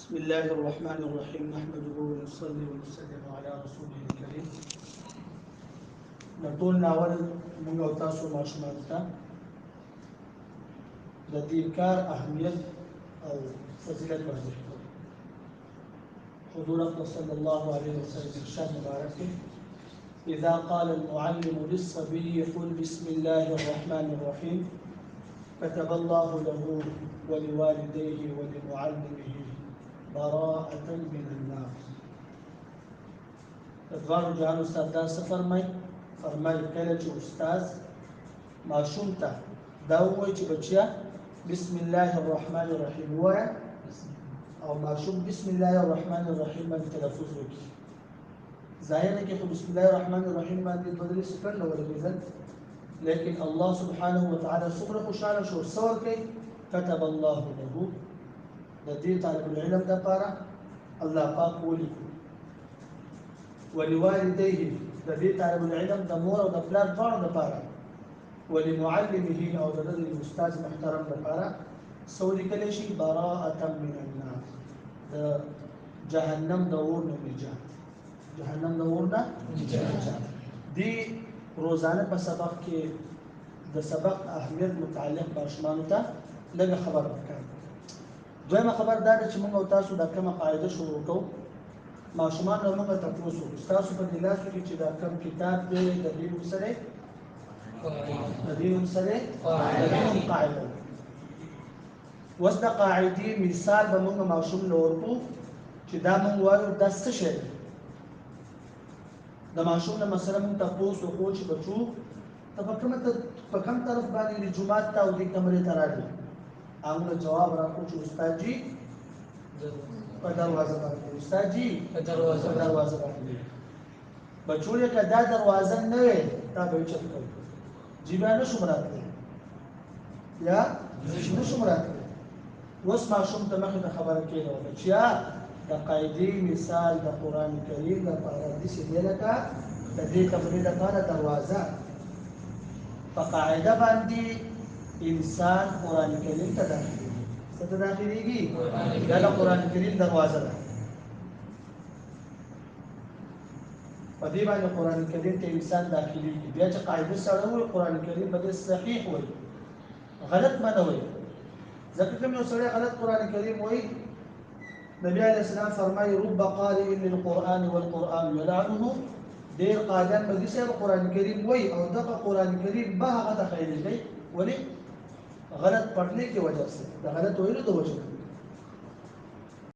بسم الله الرحمن الرحيم نحمده ونصلي ونسلم على رسوله الكريم. نقول ناول موږ او تاسو ماشومان ته د دې کار اهمیت او فضیلت ورزده کوو. حضور صلى الله عليه وسلم ارشاد مبارک اذا قال المعلم للصبي قل بسم الله الرحمن الرحيم كتب الله له ولوالديه ولمعلمه براءة من النار. ادوار جهان استاد دا څه فرمای کله چې استاد ماشوم ته دا وایي چې بچیا بسم الله الرحمن الرحیم وایه او ماشوم بسم الله الرحمن الرحیم باندې تلفظ وکړي. ظاهره کې خو بسم الله الرحمن الرحیم باندې بدلې سکن نه ولګېدل، لیکن الله سبحانه وتعالى څومره خوشاله شو سوال کوي كتب الله له د دې طالب العلم لپاره الله پاک ولیکو، ولوالديه د دې طالب العلم د مور او د پلار دواړو لپاره، ولمعلمه او د استاد محترم لپاره څه ولیکلی شي براءة من النار، د جهنم د اور نه نجات. جهنم د اور نه نجات. دې روزانه په سبق کې د سبق اهمیت متعلق ماشومانو ته لږه خبر ورکړم. دویمه خبر دا ده چې موږ او تاسو دا کومه قاعده شروع کوو. ماشومان له موږ تپوس وکړو ستاسو په دې لاس کې چې دا کوم کتاب دی د دې نوم سره قاعده. اوس د قاعدې مثال به موږ ماشوم له ورکو چې دا موږ وایو دا څه شی دی. د ماشوم نه مثلا موږ تپوس وکړو چې بچو ته په کوم طرف باندې جومات ته او دې کمرې ته راځي. هغه جواب راکړو چې استاد جی په دروازه باندې، استاد جی په دروازه باندې. بچو یې کدا دروازه نه وي تا به چت کوي جی باندې شو مراتله یا نشو مراتله. اوس ماشوم ته مخه خبره کېده چې د قاعدې مثال د قران کریم د پارادیس دی لکه د دې کمرې لپاره دروازه په قاعده باندې انسان قرآن کریم ته داخليږي. څه ته داخليږي؟ دا د قرآن کریم دروازه ده. په دې باندې قرآن کریم ته انسان داخليږي. بیا چې قاعده سره وي قرآن کریم به صحیح وي، غلط نه وي. ځکه کوم یو سره غلط قرآن کریم وي، نبی علیہ السلام فرمایي رب قارئ للقرآن والقرآن يلعنه. ډېر قاریان به دې قرآن کریم وي او دغه قرآن کریم به هغه ته خیریږي. ولې؟ غلط پڑھنے کی وجہ سے، غلط ویلو د وجه